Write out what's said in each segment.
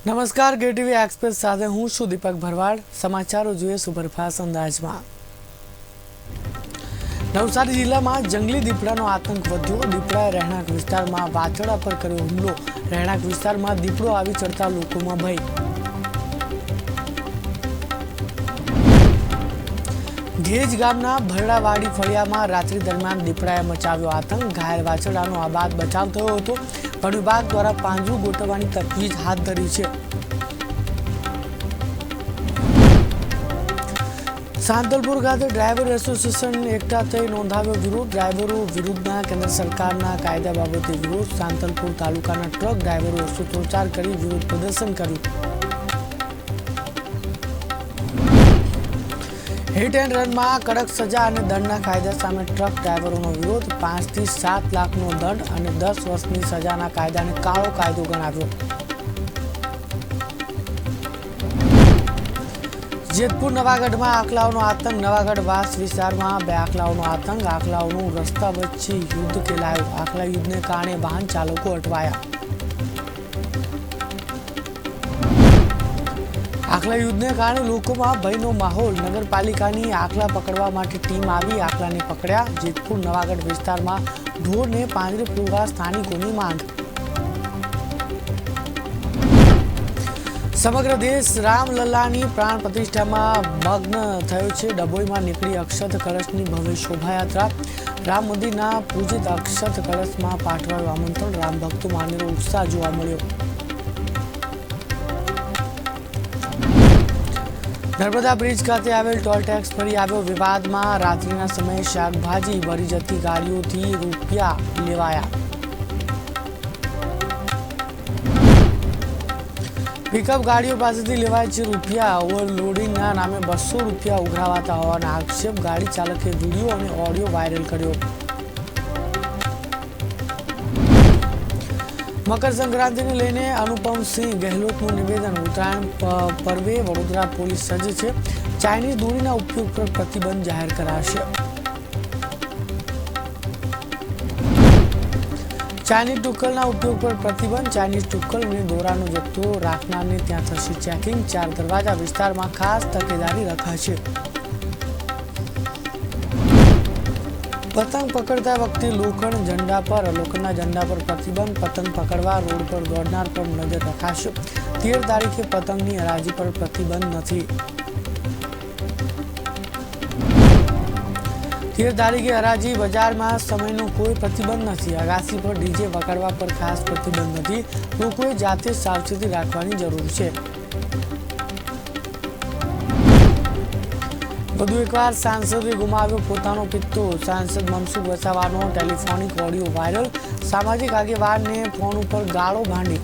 નમસ્કાર, KTV express સાથે હું છું દીપક ભરવાડ। સમાચારો જોઈએ સુપરફાસ્ટ અંદાજમાં। નવસારી જિલ્લામાં જંગલી દીપડાનો આતંક વધ્યો। દીપડાએ રહેણાંક વિસ્તારમાં વાછરડા પર કર્યો હુમલો। રહેણાંક વિસ્તારમાં દીપડો આવી ચડતા લોકોમાં ભય। ઘેજ ગામના ભરડાવાડી ફળિયામાં રાત્રિ દરમિયાન દીપડાએ મચાવ્યો આતંક। ઘાયલ વાછરડાનો આબાદ બચાવ થયો હતો। વન વિભાગ દ્વારા પાંજરું ગોઠવવાની તજવીજ હાથ ધરી છે। સાંતલપુર ખાતે ડ્રાઈવર એસોસિએશન એકઠા થઈ નોંધાવ્યો વિરોધ। ડ્રાઈવરો વિરુદ્ધના કેન્દ્ર સરકારના કાયદા બાબતે વિરોધ। સાંતલપુર તાલુકાના ટ્રક ડ્રાઈવરો સૂત્રોચ્ચાર કરી વિરોધ પ્રદર્શન કર્યું। હિટ એન્ડ રનમાં કડક સજા અને દંડના કાયદા સામે ટ્રક ડ્રાઈવરોનો વિરોધ। 5 થી 7 લાખનો દંડ અને 10 વર્ષની સજાના કાયદાને કાળો કાયદો ગણાવ્યો। જેતપુર નવાગઢમાં આખલાઓનો આતંક। નવાગઢ વાસ વિસ્તારમાં 2 આખલાઓનો આતંક। આખલાઓનું રસ્તા વચ્ચે યુદ્ધ ખેલાયું। આખલા યુદ્ધને કારણે વાહન ચાલકો અટવાયા। આખલા યુદ્ધને કારણે લોકોમાં ભયનો માહોલ। નગરપાલિકાની આખલા પકડવા માટે ટીમ આવી આખલાને પકડ્યા। જેતપુર નવાગઢ વિસ્તારમાં ઢોરને પાંજરે પૂરવા સ્થાનિકોની માંગ। સમગ્ર દેશ રામલલ્લાની પ્રાણ પ્રતિષ્ઠામાં મગ્ન થયો છે। ડભોઈમાં નીકળી અક્ષત કળશની ભવ્ય શોભાયાત્રા। રામ મંદિરના પૂજિત અક્ષત કળશમાં પાઠવાયું આમંત્રણ। રામ ભક્તોમાં અનેરો ઉત્સાહ જોવા મળ્યો। નર્મદા બ્રિજ ખાતે આવેલ ટોલ ટેક્સ ફરી આવ્યો વિવાદમાં। રાત્રિના સમયે શાકભાજી ભરી જતી ગાડીઓથી રૂપિયા લેવાયા। પિકઅપ ગાડીઓ પાસેથી લેવાય છે રૂપિયા। ઓવરલોડિંગના નામે 200 રૂપિયા ઉઘરાવાતા હોવાના આક્ષેપ। ગાડી ચાલકે વિડીયો અને ઓડિયો વાયરલ કર્યો। મકર સંક્રાંતિને લઈને અનુપમસિંહ ગહેલોતનું નિવેદન। ઉત્તરાયણ પર્વે વડોદરા પોલીસ સજ્જ છે। ચાઇનીઝ દોરીના ઉપયોગ પર પ્રતિબંધ જાહેર કરાશે। ચાઇનીઝ ટુક્કલના ઉપયોગ પર પ્રતિબંધ। ચાઇનીઝ ટુક્કલ અને દોરાનો જથ્થો રાખનારને ત્યાં થશે ચેકિંગ। 4 દરવાજા વિસ્તારમાં ખાસ તકેદારી રખાશે। પતંગ પકડતા વખતે લોખંડના ઝંડા પર પ્રતિબંધ। પતંગ પકડવા રોડ પર દોડનાર પર નજર રખાશે। 13 તારીખે પતંગની હરાજી પર પ્રતિબંધ નથી। 13 તારીખે હરાજી બજારમાં સમયનો કોઈ પ્રતિબંધ નથી। અગાસી પર ડીજે વગાડવા પર ખાસ પ્રતિબંધ નથી। લોકોએ જાતે સાવચેતી રાખવાની જરૂર છે। વધુ એકવાર સાંસદે ગુમાવ્યો પોતાનો પિત્તો। સાંસદ મનસુખ વસાવાનો ટેલિફોનિક ઓડિયો વાયરલ। સામાજિક આગેવાનને ફોન ઉપર ગાળો ભાંડી।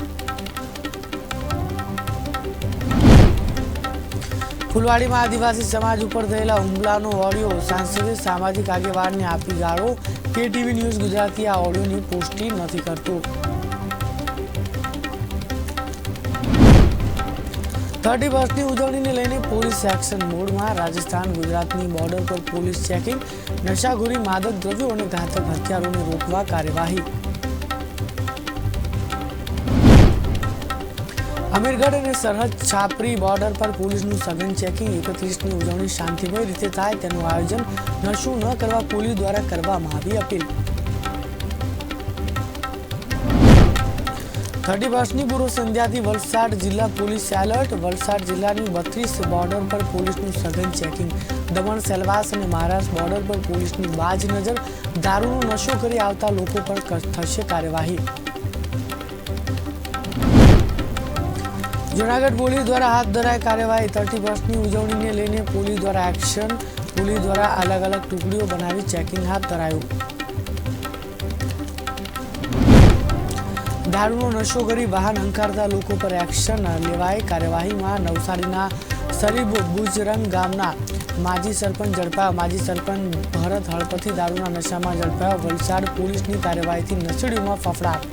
ફૂલવાડીમાં આદિવાસી સમાજ ઉપર થયેલા હુમલાનો ઓડિયો। સાંસદે સામાજિક આગેવાનને આપી ગાળો। કેટીવી ન્યૂઝ ગુજરાતી આ ઓડિયોની પુષ્ટિ નથી કરતું। 31મી ઉજવણીને લઈને પોલીસ એક્શન મોડમાં। રાજસ્થાન ગુજરાતની બોર્ડર પર પોલીસ ચેકિંગ। નશાખોરી, માદક દ્રવ્યો અને ઘાતક હથિયારોને રોકવા કાર્યવાહી। અમીરગઢ અને સરહદ છાપરી બોર્ડર પર પોલીસનું સઘન ચેકિંગ। 31મી ઉજવણી શાંતિમય રીતે થાય તેનું આયોજન। નશો ન કરવા પોલીસ દ્વારા કરવામાં આવી અપીલ। 31મી પૂર્વ સંધ્યાથી વલસાડ જિલ્લા પોલીસ એલર્ટ। વલસાડ જિલ્લાની 32 બોર્ડર પર પોલીસનું સઘન ચેકિંગ। દમણ, સેલવાસ અને મહારાષ્ટ્ર બોર્ડર પર પોલીસની બાજ નજર। દારૂનો નશો કરી આવતા લોકો પર થશે કાર્યવાહી। જૂનાગઢ પોલીસ દ્વારા હાથ ધરાઈ કાર્યવાહી। 31મી ઉજવણીને લઈને પોલીસ દ્વારા એક્શન। પોલીસ દ્વારા અલગ અલગ ટુકડીઓ બનાવી ચેકિંગ હાથ ધરાયું। દારૂનો નશો કરી વાહન હંકારતા લોકો પર એક્શન લેવાય। કાર્યવાહીમાં નવસારીના સરીબ બુજરંગ ગામના માજી સરપંચ ઝડપાયા। માજી સરપંચ ભરત હળપતિ દારૂના નશામાં ઝડપાયા। વલસાડ પોલીસની કાર્યવાહીથી નશેડીઓમાં ફફડાટ।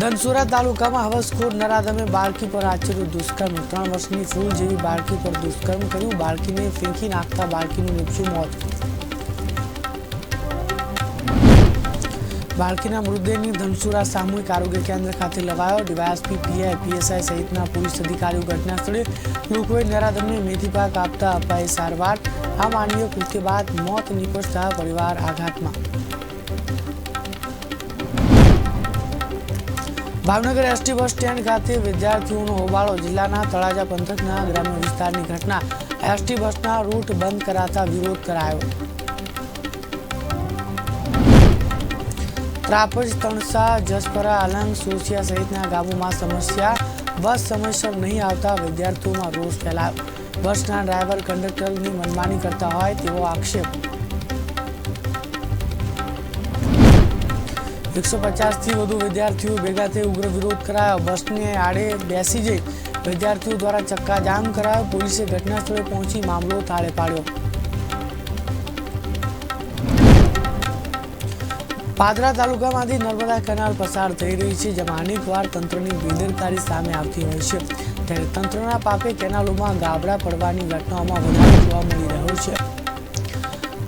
ધનસુરા તાલુકામાં હવસખોર નરાધમે બાળકી પર આચર્યું દુષ્કર્મ। 3 વર્ષની ફૂલ જેવી બાળકી પર દુષ્કર્મ કર્યું। બાળકીને ફેંકી નાખતા બાળકીનું નીપજ્યું મોત। બાળકીના મૃતદેહની ધનસુરા સામૂહિક આરોગ્ય કેન્દ્ર ખાતે લવાયો. ડીવાયએસપી, પીઆઈ, પીએસઆઈ સહિતના પોલીસ અધિકારીઓ ઘટના સ્થળે. લોકોએ નરાધમને મેથી પાક આપતા અપાઈ સારવાર. આ માનવીય કૃત્ય બાદ મોત નીપજતા પરિવાર આઘાતમાં. ભાવનગર એસટી બસ સ્ટેન્ડ ખાતે વિદ્યાર્થીઓનો હોબાળો. જિલ્લાના તળાજા પંથકના ગ્રામ્ય વિસ્તારની ઘટના. એસટી બસના રૂટ બંધ કરાતા વિરોધ કરાયો. ત્રાપજ, તણસા, જસપરા, અલંગ, સોસિયા સહિતના ગામોમાં સમસ્યા. બસ સમયસર નહીં આવતા વિદ્યાર્થીઓમાં રોષ ફેલાયો. બસના ડ્રાઈવર કંડક્ટરની મનમાની કરતા હોય તેવો આક્ષેપ. 150થી વધુ વિદ્યાર્થીઓ ભેગા થઈ ઉગ્ર વિરોધ કરાયો. બસને આડે બેસી જઈ વિદ્યાર્થીઓ દ્વારા ચક્કાજામ કરાયો. પોલીસે ઘટના સ્થળે પહોંચી મામલો થાળે પાડ્યો. પાદરા તાલુકામાંથી નર્મદા કેનાલ પસાર થઈ રહી છે, જેમાં અનેકવાર તંત્રની બેદરકારી સામે આવતી હોય છે. ત્યારે તંત્રના પાપે કેનાલોમાં ગાબડા પડવાની ઘટનાઓમાં વધારો જોવા મળી રહ્યો છે.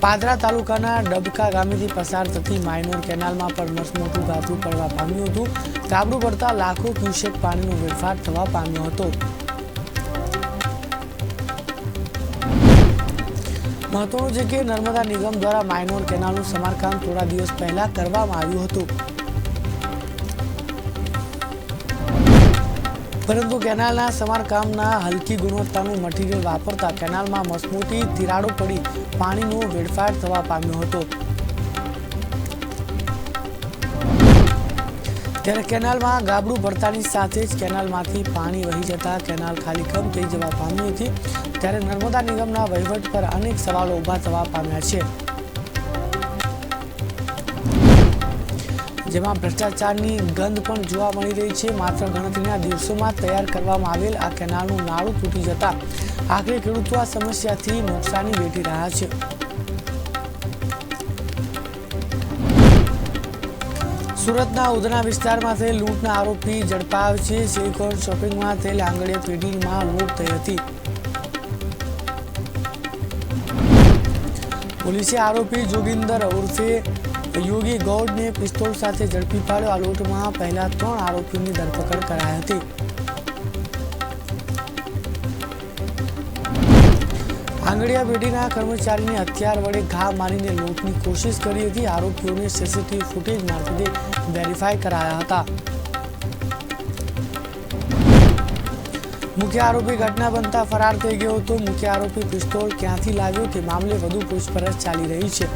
પાદરા તાલુકાના ડબકા ગામેથી પસાર થતી માઇનોર કેનાલમાં પણ મસમોટું ગાબડું પડવા પામ્યું હતું. ગાબડું પડતા લાખો ક્યુસેક પાણીનો વેડફાટ થવા પામ્યો હતો. મહત્વનું છે કે નર્મદા નિગમ દ્વારા માઇનોર કેનાલનું સમારકામ થોડા દિવસ પહેલા કરવામાં આવ્યું હતું, પરંતુ કેનાલના સમારકામના હલકી ગુણવત્તાનું મટીરીયલ વાપરતા કેનાલમાં મસમોટી તિરાડો પડી પાણીનો વેડફાટ થવા પામ્યો હતો. ત્યારે કેનાલમાં ગાબડું પડતાની સાથે જ કેનાલમાંથી પાણી વહી જતા કેનાલ ખાલીખમ થઈ જવા પામી હતી. ત્યારે નર્મદા નિગમના વહીવટ પર અનેક સવાલો ઊભા થવા પામ્યા છે, જેમાં ભ્રષ્ટાચારની ગંધ પણ જોવા મળી રહી છે. માત્ર ગણતરીના દિવસોમાં તૈયાર કરવામાં આવેલ આ કેનાલનું નાળું તૂટી જતા આખરે ખેડૂતો આ સમસ્યાથી નુકસાની વેઠી રહ્યા છે. સુરતના ઉધના વિસ્તારમાં થયેલ લૂંટના આરોપી ઝડપાયો છે. સિલિકોન શોપિંગમાં થયેલ આંગળીયા પેઢીમાં લૂંટ થઈ હતી. પોલીસે આરોપી જોગિંદર ઉર્ફે યોગી ગૌડને પિસ્તોલ સાથે ઝડપી પાડ્યો. આ લૂંટમાં પહેલા 3 આરોપીઓની ધરપકડ કરાઈ હતી. આંગળીયા પેઢીના કર્મચારીને હથિયાર વડે ઘા મારીને લૂંટની કોશિશ કરી હતી. આરોપીઓને સીસીટીવી ફૂટેજ મારફતે વેરીફાઈ કરાયા હતા. મુખ્ય આરોપી ઘટના બનતા ફરાર થઈ ગયો હતો. મુખ્ય આરોપી પિસ્તોલ ક્યાંથી લાવ્યો તે મામલે વધુ પૂછપરછ ચાલી રહી છે.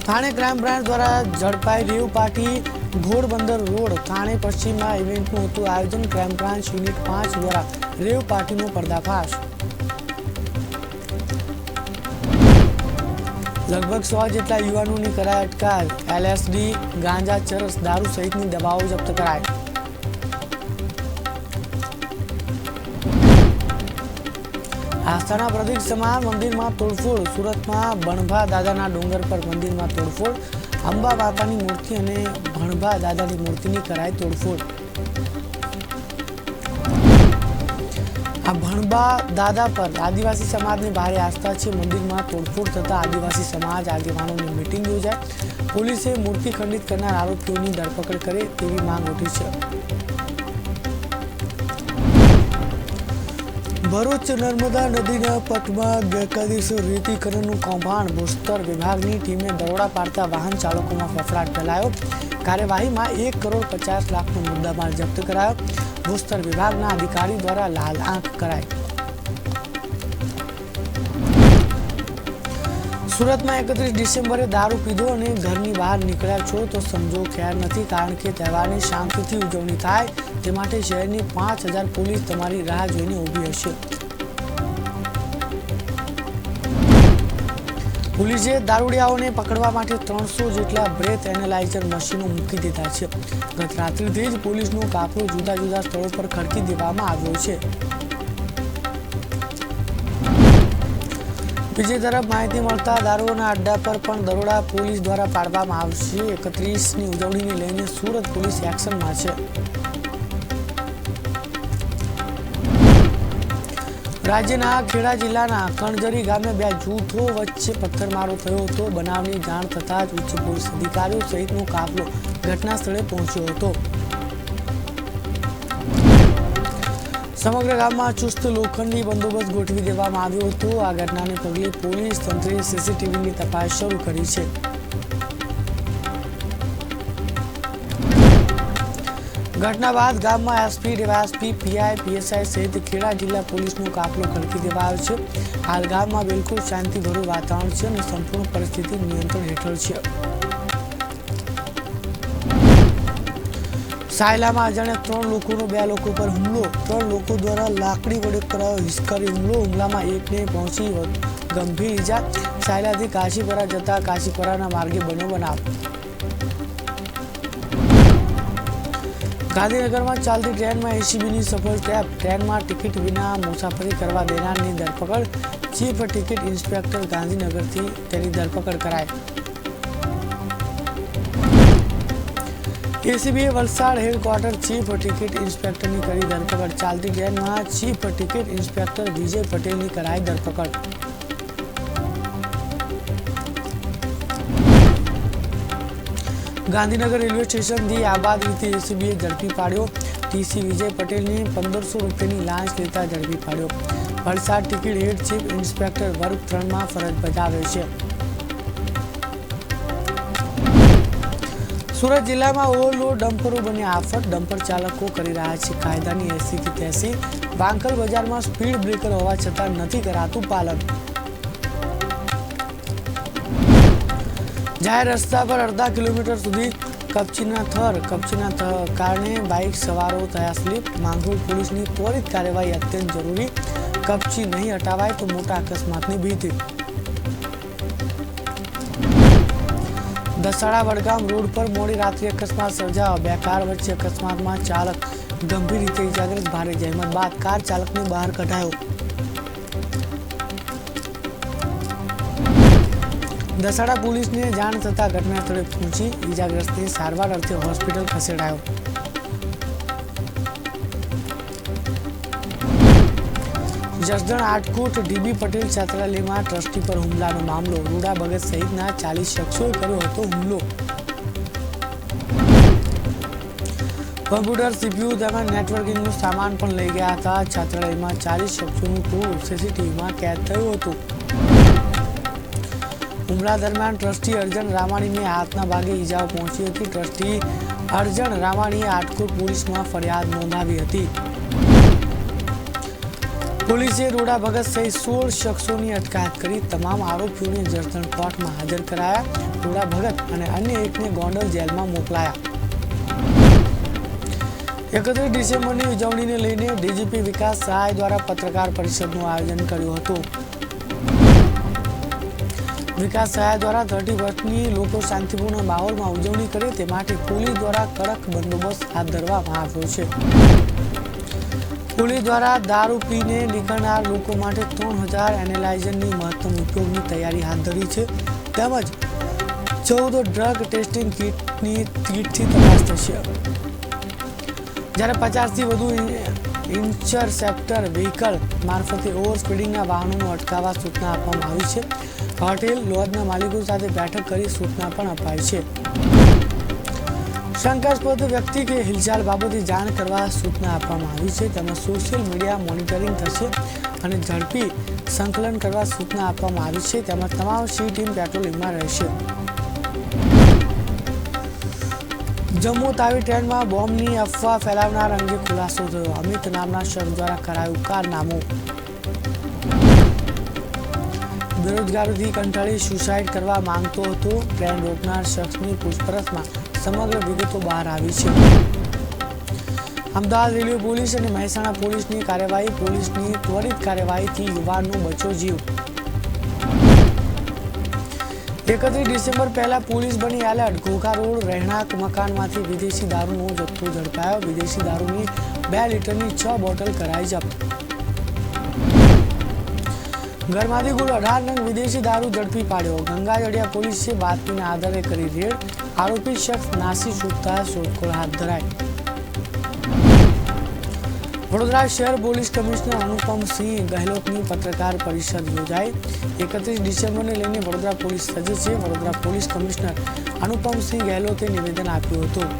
થાણે ક્રાઇમ બ્રાન્ચ દ્વારા ઝડપાઈ રેવ પાર્ટી. ઘોડબંદર રોડ, થાણે પશ્ચિમમાં ઇવેન્ટનું હતું આયોજન. ક્રાઇમ બ્રાન્ચ યુનિટ 5 દ્વારા રેવ પાર્ટીનો પર્દાફાશ. લગભગ 100 જેટલા યુવાનોની કરાઈ અટકાયત. એલએસડી, ગાંજા, ચરસ, દારૂ સહિતની દવાઓ જપ્ત કરાઈ. આસ્થાના પ્રતીક સમાન મંદિરમાં તોડફોડ. સુરતમાં ભણભા દાદાના ડુંગર પર મંદિરમાં તોડફોડ. અંબા માતાની મૂર્તિ અને ભણભા દાદાની મૂર્તિની કરાઈ તોડફોડ. આ ભણભા દાદા પર આદિવાસી સમાજની ભારે આસ્થા છે. મંદિરમાં તોડફોડ થતા આદિવાસી સમાજ આગેવાનોની મીટિંગ યોજાઈ. પોલીસે મૂર્તિ ખંડિત કરનાર આરોપીઓની ધરપકડ કરે તેવી માંગ ઉઠી છે. ભરૂચ નર્મદા નદીના પટમાં ગેરકાયદેસર રેતીકરણનું કૌભાંડ. ભૂસ્તર વિભાગની ટીમે દરોડા પાડતા વાહન ચાલકોમાં ફફડાટ ફેલાયો. કાર્યવાહીમાં 1 કરોડ 50 લાખનો મુદ્દામાલ જપ્ત કરાયો. ભૂસ્તર વિભાગના અધિકારી દ્વારા લાલ આંખ કરાઈ. સુરતમાં 31 ડિસેમ્બરે દારૂ પીધો અને ઘરની બહાર નીકળ્યા છો તો સમજો ખેર નથી, કારણ કે તહેવારની શાંતિથી ઉજવણી થાય તે માટે શહેરની 5000 પોલીસ તમારી રાહ જોઈને ઊભી હશે. પોલીસે દારૂડિયાઓને પકડવા માટે 300 જેટલા બ્રેથ એનાલાઇઝર મશીનો મૂકી દીધા છે. ગત રાત્રિથી જ પોલીસનો કાફલો જુદા જુદા સ્થળો પર ખડકી દેવામાં આવ્યો છે. બીજી તરફ માહિતી મળતા દારૂના અડ્ડા પર પણ દરોડા પોલીસ દ્વારા પાડવામાં આવશે. 31ની ઉજવણીને લઈને સુરત પોલીસ એક્શનમાં છે. રાજ્યના ખેડા જિલ્લાના કણજરી ગામે બે જૂથો વચ્ચે પથ્થરમારો થયો હતો. બનાવની જાણ થતાં જ ઉચ્ચ પોલીસ અધિકારીઓ સહિતનો કાફલો ઘટના સ્થળે પહોંચ્યો હતો. સમગ્ર ગામમાં ચુસ્ત લોખંડી બંદોબસ્ત ગોઠવી દેવામાં આવ્યો હતો. આ ઘટનાને પગલે પોલીસ તંત્રે સીસીટીવીની તપાસ શરૂ કરી છે. ઘટના બાદ ગામમાં એસપી, ડીવાયએસપી, પીઆઈ, પીએસઆઈ સહિત ખેડા જિલ્લા પોલીસનો કાફલો ખડકી દેવાયો છે. હાલ ગામમાં બિલકુલ શાંતિભર્યું વાતાવરણ છે અને સંપૂર્ણ પરિસ્થિતિ નિયંત્રણ હેઠળ છે. સાયલામાં અજાણ્યા 3 લોકોનો 2 લોકો પર હુમલો. 3 લોકો દ્વારા લાકડી વડે કરાયો હિસ્કારી હુમલો. હુમલામાં એકને પહોંચી ગંભીર ઈજા. સાયલાથી કાશીપરા જતા કાશીપરાના માર્ગે બન્યો બનાવ. ગાંધીનગરમાં ચાલતી ટ્રેનમાં એસીબીની સફળ ટ્રેપ. ટ્રેનમાં ટિકિટ વિના મુસાફરી કરવા દેનારની ધરપકડ. ચીફ ટિકિટ ઇન્સ્પેક્ટર ગાંધીનગરથી તેની ધરપકડ કરાઈ. એસીબીએ વલસાડ હેડક્વાર્ટર ચીફ ટિકિટ ઇન્સ્પેક્ટરની કરી ધરપકડ. ચાલતી ટ્રેનમાં ચીફ ટિકિટ ઇન્સ્પેક્ટર વિજય પટેલની કરાઈ ધરપકડ. ગાંધીનગર રેલવે સ્ટેશનથી આબાદ રીતે એસીબીએ ઝડપી પાડ્યો. ટીસી વિજય પટેલની 1500 રૂપિયાની લાંચ લેતા ઝડપી પાડ્યો. વલસાડ ટિકિટ હેડ ચીફ ઇન્સ્પેક્ટર વર્ગ 3માં ફરજ બજાવે છે. સુરત જિલ્લામાં ઓવરલોડ ડમ્પરો બન્યા આફત. ડમ્પર ચાલકો કરી રહ્યા છે કાયદાની 80 થી 83. વાંકલ બજારમાં સ્પીડ બ્રેકર હોવા છતાં નથી કરાતું પાલન. જાહેર રસ્તા પર અડધા કિલોમીટર સુધી કપચીના કારણે બાઇક સવારો થયા સ્લીપ. માંગરોળ પોલીસની ત્વરિત કાર્યવાહી અત્યંત જરૂરી. કપચી નહીં હટાવાય તો મોટા અકસ્માતની ભીતિ. દસાડા વડગામ રોડ પર મોડી રાત્રે અકસ્માત સર્જાયો. 2 કાર વચ્ચે અકસ્માતમાં ચાલક ગંભીર રીતે ઇજાગ્રસ્ત. ભારે જહેમત બાદ કાર ચાલકને બહાર કઢાયો. દસાડા પોલીસને જાણ થતાં ઘટના સ્થળે પહોંચી ઇજાગ્રસ્તને સારવાર અર્થે હોસ્પિટલ ખસેડાયો. જસદણ આટકોટ ડીબી પટેલ છાત્રાલયમાં ટ્રસ્ટી પર હુમલાનો મામલો. રૂડા ભગત સહિતના 40 શખ્સોએ કર્યો હતો હુમલો. કમ્પ્યુટર, સીપીયુ તેમજ નેટવર્કિંગનો સામાન પણ લઈ ગયા હતા. છાત્રાલયમાં 40 શખ્સોનું ટોળું સીસીટીવીમાં કેદ થયું હતું. હુમલા દરમિયાન ટ્રસ્ટી અર્જન રામાણીને હાથના ભાગે ઈજાઓ પહોંચી હતી. ટ્રસ્ટી અર્જન રામાણીએ આટકોટ પોલીસમાં ફરિયાદ નોંધાવી હતી. પોલીસે રોડા ભગત સહિત 16 શખ્સોની અટકાયત કરી. તમામ આરોપીઓને જસદણ કોર્ટમાં હાજર કરાયા. રોડા ભગત અને અન્ય એકને ગોંડલ જેલમાં મોકલાયા. 31 ડિસેમ્બરની ઉજવણીને લઈને ડીજીપી વિકાસ સહાય દ્વારા પત્રકાર પરિષદનું આયોજન કર્યું હતું. વિકાસ સહાય દ્વારા 30 વર્ષની લોકો શાંતિપૂર્ણ માહોલમાં ઉજવણી કરે તે માટે પોલીસ દ્વારા કડક બંદોબસ્ત હાથ ધરવામાં આવ્યો છે. પોલીસ દ્વારા દારૂ પીને નીકળનાર લોકો માટે 3000 એનાલાઇઝરની મહત્તમ ઉપયોગની તૈયારી હાથ ધરી છે. તેમજ 14 ડ્રગ ટેસ્ટિંગ કીટથી તપાસ થશે. જ્યારે 50થી વધુ ઇન્ટરસેપ્ટર વ્હીકલ મારફતે ઓવર સ્પીડિંગના વાહનોને અટકાવવા સૂચના આપવામાં આવી છે. હોટેલ લોજના માલિકો સાથે બેઠક કરી સૂચના પણ અપાઈ છે. શંકાસ્પદ વ્યક્તિ કે હિલચાલ બાબતે જાણ કરવા સૂચના આપવામાં આવી છે. તેમજ સોશિયલ મીડિયા મોનિટરિંગ થશે અને ઝડપી સંકલન કરવા સૂચના આપવામાં આવી છે. તેમજ તમામ સી ટીમ પેટ્રોલિંગમાં રહેશે. જમ્મુ તાવી ટ્રેનમાં બોમ્બની અફવા ફેલાવનાર અંગે ખુલાસો થયો. અમિત નામના શખ્સ દ્વારા કરાયું કારનામું. બેરોજગારીથી કંટાળી સુસાઇડ કરવા માંગતો હતો. ટ્રેન રોકનાર શખ્સની પૂછપરછમાં સમગ્ર વિગતો બહાર આવી છે. અમદાવાદ રેલવે પોલીસ અને મહેસાણા પોલીસની કાર્યવાહી. પોલીસની ત્વરિત કાર્યવાહીથી યુવાનનો બચ્યો જીવ. 31 ડિસેમ્બર પહેલા પોલીસ બની એલર્ટ. ઘોઘા રોડ રહેણાંક મકાનમાંથી વિદેશી દારૂનો જથ્થો ઝડપાયો. વિદેશી દારૂની 2 લીટરની 6 બોટલ કરાઈ જપ્ત. ઘરમાંથી કુલ 18 નંગ વિદેશી દારૂ ઝડપી પાડ્યો. ગંગાજળિયા પોલીસે બાતમીના આધારે કરી રેડ. આરોપી શખ્સ નાસી છૂટતા શોધખોળ હાથ ધરાઈ. વડોદરા શહેર પોલીસ કમિશનર અનુપમસિંહ ગહેલોતની પત્રકાર પરિષદ યોજાઈ. 31 ડિસેમ્બરને લઈને વડોદરા પોલીસ સજ્જ છે. વડોદરા પોલીસ કમિશનર અનુપમસિંહ ગહેલોતે નિવેદન આપ્યું હતું.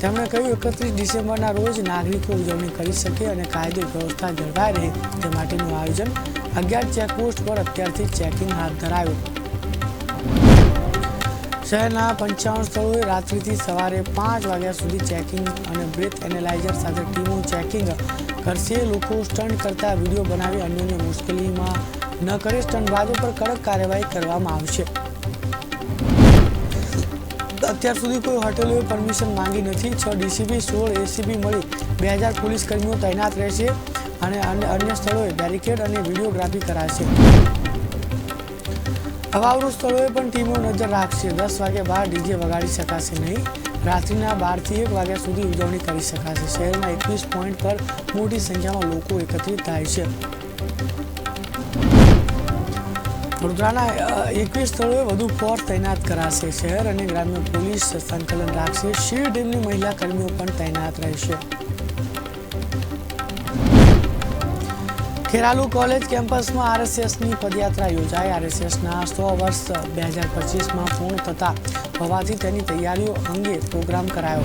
તેમણે કહ્યું 31 ડિસેમ્બરના રોજ નાગરિકો ઉજવણી કરી શકે અને કાયદો વ્યવસ્થા જળવાઈ રહે તે માટેનું આયોજન 11 ચેકપોસ્ટ પર અત્યારથી ચેકિંગ હાથ ધરાયું. શહેરના 55 સ્થળોએ રાત્રિથી સવારે 5 વાગ્યા સુધી ચેકિંગ અને બ્રેથ એનાલાઇઝર સાથે ટીમો ચેકિંગ કરશે. લોકો સ્ટન્ટ કરતા વિડીયો બનાવી અન્યોને મુશ્કેલીમાં ન કરે, સ્ટન્ટબાજો પર કડક કાર્યવાહી કરવામાં આવશે. અત્યાર સુધી કોઈ હોટેલોએ પરમિશન માંગી નથી. 6 ડીસીપી 16 એસીપી મળી 2000 પોલીસ કર્મીઓ તૈનાત રહેશે અને અન્ય સ્થળોએ બેરિકેડ અને વિડીયોગ્રાફી કરાશે. અવાવરૂ સ્થળોએ પણ ટીમો નજર રાખશે. 10 વાગ્યા બાદ ડીજે વગાડી શકાશે નહીં. રાત્રિના 12 થી 1 વાગ્યા સુધી ઉજવણી કરી શકાશે. શહેરમાં 21 પોઈન્ટ પર મોટી સંખ્યામાં લોકો એકત્રિત થાય છે. વડોદરાના 21 સ્થળોએ વધુ ફોર્સ તૈનાત કરાશે. શહેર અને ગ્રામ્ય પોલીસ સંકલન રાખશે. શીર ટીમની મહિલા કર્મીઓ પણ તૈનાત રહેશે. ખેરાલુ કોલેજ કેમ્પસમાં આરએસએસની પદયાત્રા યોજાઈ. આરએસએસના 100 વર્ષ 2025માં પૂર્ણ થતા હોવાથી તેની તૈયારીઓ અંગે પ્રોગ્રામ કરાયો.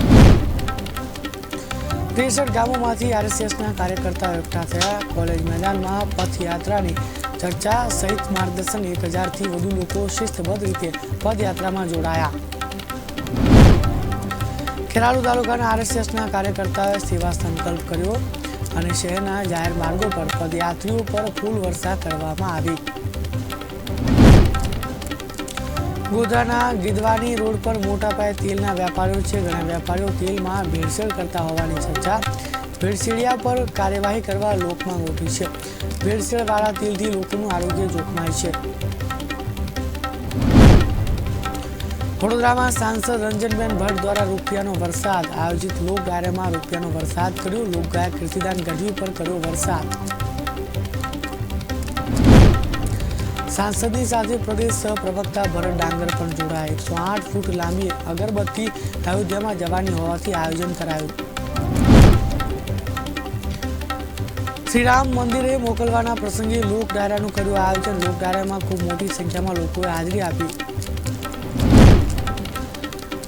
63 ગામોમાંથી આરએસએસના કાર્યકર્તાઓ એકઠા થયા. કોલેજ મેદાનમાં પથયાત્રાની ચર્ચા સહિત માર્ગદર્શન. 1000થી વધુ લોકો શિસ્તબદ્ધ રીતે પદયાત્રામાં જોડાયા. ખેરાલુ તાલુકાના આરએસએસના કાર્યકર્તાઓએ સેવા સંકલ્પ કર્યો અને શહેરના જાહેર માર્ગો પર પદયાત્રીઓ પર ફૂલ વર્ષા કરવામાં આવી. ગોધરાના ગીધવાની રોડ પર મોટા પાયે તેલના વેપારીઓ છે. ઘણા વેપારીઓ તેલમાં ભેળસેળ કરતા હોવાની ચર્ચા. ભેળસેળિયા પર કાર્યવાહી કરવા લોકમાંગ ઉઠી છે. ભેળસેળવાળા તેલથી લોકોનું આરોગ્ય જોખમાય છે. વડોદરામાં સાંસદ રંજનબેન ભટ્ટ દ્વારા રૂપિયાનો વરસાદ આયોજિત લોક ડાયરામાં રૂપિયાનો વરસાદ કર્યો. લોકગાયક કીર્તિદાન ગઢવી પર કર્યો વરસાદ. સાંસદની સાથે પ્રદેશ સહપ્રવક્તા ભરત ડાંગર પણ જોડાયા. 108 ફૂટ લાંબી અગરબત્તી અયોધ્યામાં જવાની હોવાથી આયોજન કરાયું. શ્રીરામ મંદિરે મોકલવાના પ્રસંગે લોક ડાયરાનું કર્યું આયોજન. લોક ડાયરામાં ખૂબ મોટી સંખ્યામાં લોકોએ હાજરી આપી.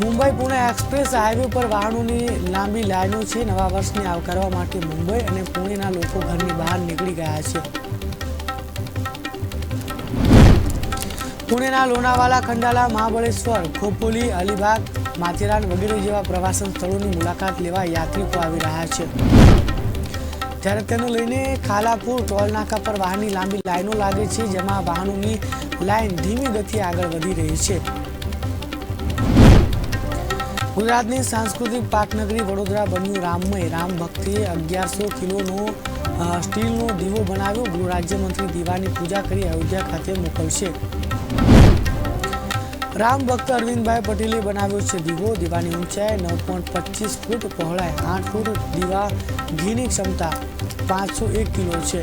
મુંબઈ પુણે એક્સપ્રેસ હાઈવે પર વાહનોની લાંબી લાઈનો છે. નવા વર્ષને આવકારવા માટે મુંબઈ અને પુણેના લોકો ઘરની બહાર નીકળી ગયા છે. પુણેના લોનાવાલા, ખંડાલા, મહાબળેશ્વર, ખોપોલી, અલીબાગ, માથેરાન વગેરે જેવા પ્રવાસન સ્થળોની મુલાકાત લેવા યાત્રિકો આવી રહ્યા છે. ત્યારે તેને લઈને ખાલાપુર ટોલનાકા પર વાહનની લાંબી લાઈનો લાગે છે, જેમાં વાહનોની લાઈન ધીમી ગતિએ આગળ વધી રહી છે. ગુજરાતની સાંસ્કૃતિક પાટનગરી વડોદરા બન્યું રામમય. રામ ભક્તિએ 1100 કિલોનો સ્ટીલનો દીવો બનાવ્યો. ગૃહ રાજ્યમંત્રી દીવાની પૂજા કરી અયોધ્યા ખાતે મોકલશે. રામ ભક્ત અરવિંદભાઈ પટેલે બનાવ્યો છે દીવો. દીવાની ઊંચાઈ 9.25 ફૂટ, પહોળાઈ 8 ફૂટ. દીવા ઘીની ક્ષમતા 501 કિલો છે.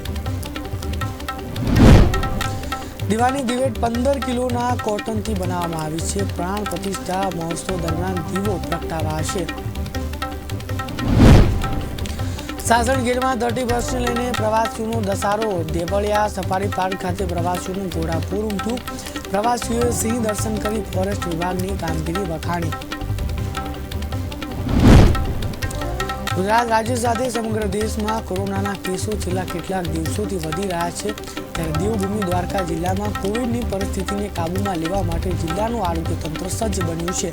દીવાની દિવેટ 15 કિલોના કોટનથી બનાવવામાં આવી છે. પ્રાણ પ્રતિષ્ઠા મહોત્સવ દરમિયાન દીવો પ્રગટાવાશે. સાસણગીરમાં 30 વર્ષને લઈને પ્રવાસીઓનો ધસારો. દેવળિયા સફારી પાર્ક ખાતે પ્રવાસીઓનું ઘોડાપૂર ઉમટ્યું. પ્રવાસીઓએ સિંહ દર્શન કરી ફોરેસ્ટ વિભાગની કામગીરી વખાણી. ગુજરાત રાજ્ય સાથે સમગ્ર દેશમાં કોરોનાના કેસો છેલ્લા કેટલાક દિવસોથી વધી રહ્યા છે. ત્યારે દેવભૂમિ દ્વારકા જિલ્લામાં કોવિડની પરિસ્થિતિને કાબૂમાં લેવા માટે જિલ્લાનું આરોગ્ય તંત્ર સજ્જ બન્યું છે.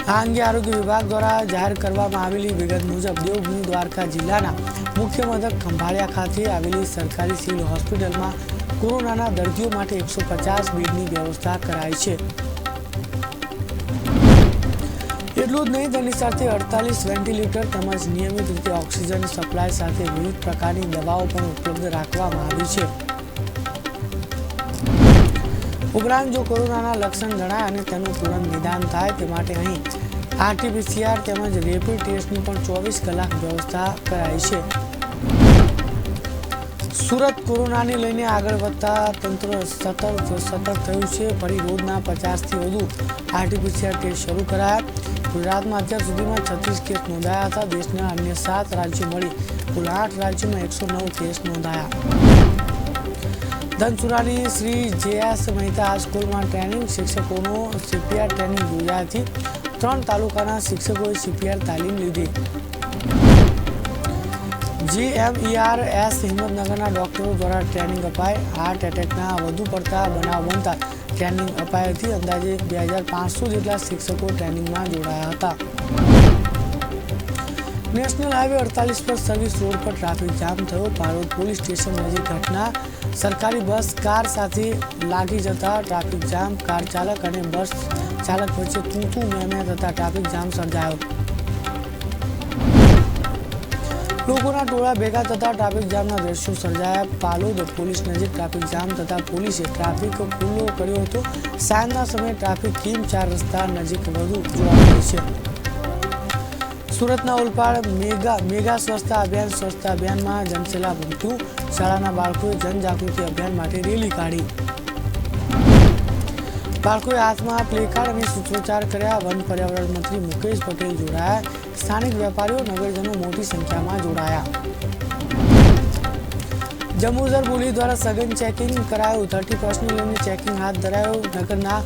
આ અંગે આરોગ્ય વિભાગ દ્વારા જાહેર કરવામાં આવેલી વિગત મુજબ દેવભૂમિ દ્વારકા જિલ્લાના મુખ્ય મથક ખંભાળિયા ખાતે આવેલી સરકારી સિવિલ હોસ્પિટલમાં કોરોનાના દર્દીઓ માટે 150 બેડની વ્યવસ્થા કરાઈ છે. એટલું જ નહીં, તેની સાથે 48 વેન્ટિલેટર તેમજ નિયમિત રીતે ઓક્સિજન સપ્લાય સાથે વિવિધ પ્રકારની દવાઓ પણ ઉપલબ્ધ રાખવામાં આવી છે. ઉપરાંત જો કોરોનાના લક્ષણ જણાય અને તેનું તુરંત નિદાન થાય તે માટે અહીં RT-PCR તેમજ રેપિડ ટેસ્ટની પણ 24 કલાક વ્યવસ્થા કરાઈ છે. સુરત કોરોનાને લઈને આગળ વધતા તંત્ર સતર્ક થયું છે. ફરી રોજના 50થી વધુ RT-PCR ટેસ્ટ શરૂ કરાયા. ગુજરાતમાં અત્યાર સુધીમાં 36 કેસ નોંધાયા હતા. દેશના અન્ય 7 રાજ્યો મળી કુલ 8 રાજ્યોમાં 109 કેસ નોંધાયા. ધનસુરાની શ્રી JS મહેતા હાઈસ્કૂલમાં ટ્રેનિંગ શિક્ષકોનો CPR ટ્રેનિંગ યોજાઈ હતી. 3 તાલુકાના શિક્ષકોએ CPR તાલીમ લીધી. GMERS હિંમતનગરના ડોક્ટરો દ્વારા ટ્રેનિંગ અપાઈ. હાર્ટ એટેકના વધુ પડતા બનાવ બનતા ટ્રેનિંગ અપાઈ હતી. અંદાજે 2500 જેટલા શિક્ષકો ટ્રેનિંગમાં જોડાયા હતા. નેશનલ હાઈવે 48 પર સર્વિસ રોડ પર ટ્રાફિક જામ થયો. પારોદ પોલીસ સ્ટેશન નજીક ઘટના. સરકારી બસ કાર સાથે લાગી જતા ટ્રાફિક જામ. કાર ચાલક અને બસ ચાલક વચ્ચે તું મેં થતા ટ્રાફિક જામ સર્જાયો. લોકોના ટોળા ભેગા થતા ટ્રાફિક જામના દ્રશ્યો સર્જાયા. પાલોદ પોલીસ નજીક ટ્રાફિક જામ થતા પોલીસે ટ્રાફિક ખુલ્લો કર્યો હતો. સાંજના સમયે ટ્રાફિક કિમ 4 રસ્તા નજીક વધુ જોવા મળે છે. સુરતના ઓલપાડ મેગા સ્વચ્છતા અભિયાનમાં જનસેલાબ ઉમટ્યું. શાળાના બાળકોએ જનજાગૃતિ અભિયાન માટે રેલી કાઢી. બાળકોએ હાથમાં પ્લેકાર્ડ અને સૂત્રોચ્ચાર કર્યા. વન પર્યાવરણ મંત્રી મુકેશ પટેલ જોડાયા. સ્થાનિક વેપારીઓ નગરજનો મોટી સંખ્યામાં જોડાયા. જંબુસર પોલીસ દ્વારા સઘન ચેકિંગ કરાયું. 30% લઈને ચેકિંગ હાથ ધરાયું. નગરના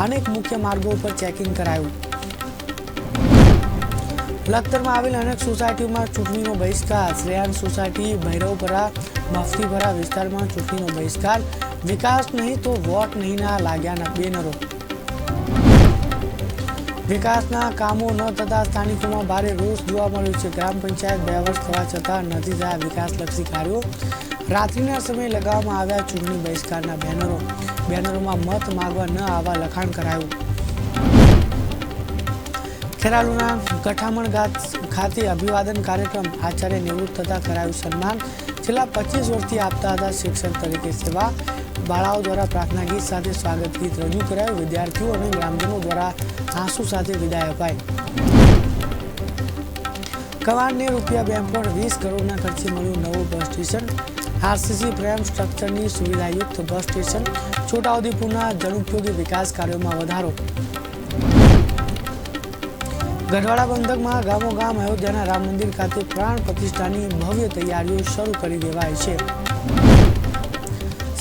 અનેક મુખ્ય માર્ગો પર ચેકિંગ કરાયું. લખતરમાં આવેલ અનેક સોસાયટીઓમાં ચૂંટણીનો બહિષ્કાર. શ્રેયાન સોસાયટી, ભૈરવપરા, મફતીપરા વિસ્તારમાં ચૂંટણીનો બહિષ્કાર. વિકાસ નહીં તો વોટ નહીંના લાગ્યાના બેનરો. વિકાસના કામો ન થતા સ્થાનિકોમાં ભારે રોષ જોવા મળ્યો છે. ગ્રામ પંચાયત 2 વર્ષ થવા છતાં નથી થયા વિકાસલક્ષી કાર્યો. રાત્રિના સમયે લગાવવામાં આવ્યા ચૂંટણી બહિષ્કારના બેનરો. બેનરોમાં મત માંગવા ન આવવા લખાણ કરાયું. ખેરાલુના ગઠામણ ખાતે અભિવાદન કાર્યક્રમ. આચાર્ય નિવૃત્ત થતા કરાયું સન્માન. છેલ્લા 25 વર્ષથી આપતા હતા શિક્ષક તરીકે સેવા. બાળાઓ દ્વારા પ્રાર્થના ગીત સાથે સ્વાગત ગીત રજૂ કરાયું. વિદ્યાર્થીઓ અને ગ્રામજનો દ્વારા આંસુ સાથે વિદાય અપાઈ. કવાડને ₹2.20 કરોડના ખર્ચે મળ્યું નવું બસ સ્ટેશન. RCC ફ્રેમ સ્ટ્રક્ચરની સુવિધાયુક્ત બસ સ્ટેશન. છોટાઉદેપુરના જનઉપયોગી વિકાસ કાર્યોમાં વધારો. ગઢવાડા પંથકમાં ગામોગામ અયોધ્યાના રામ મંદિર ખાતે પ્રાણ પ્રતિષ્ઠાની ભવ્ય તૈયારીઓ શરૂ કરી દેવાઈ છે.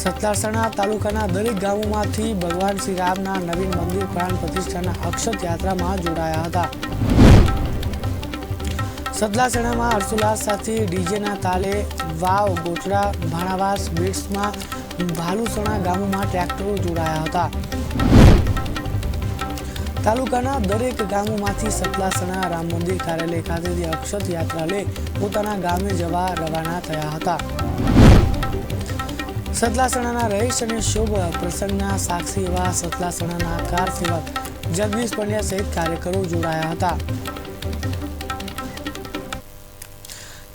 સતલાસણા તાલુકાના દરેક ગામોમાંથી ભગવાન શ્રી રામના નવીન મંદિર પ્રાણ પ્રતિષ્ઠાના અક્ષત યાત્રામાં જોડાયા હતા. સતલાસણામાં હર્ષોલ્લાસ સાથે ડીજેના તાલે વાવ, ગોઠડા, ભાણાવાસ, બીટ્સમાં ભાલુસણા ગામોમાં ટ્રેક્ટરો જોડાયા હતા. તાલુકાના દરેક ગામોમાંથી સતલાસણા રામ મંદિર કાર્યાલય ખાતેથી અક્ષત યાત્રા લઈ પોતાના ગામે જવા રવાના થયા હતા. સતલાસણાના રહીશ અને શુભ પ્રસંગના સાક્ષી એવા સતલાસણાના કાર સેવક જગદીશ પંડ્યા સહિત કાર્યકરો જોડાયા હતા.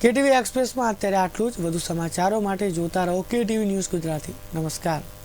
KTV એક્સપ્રેસમાં અત્યારે આટલું જ. વધુ સમાચારો માટે જોતા રહો KTV ન્યૂઝ ગુજરાતી. નમસ્કાર.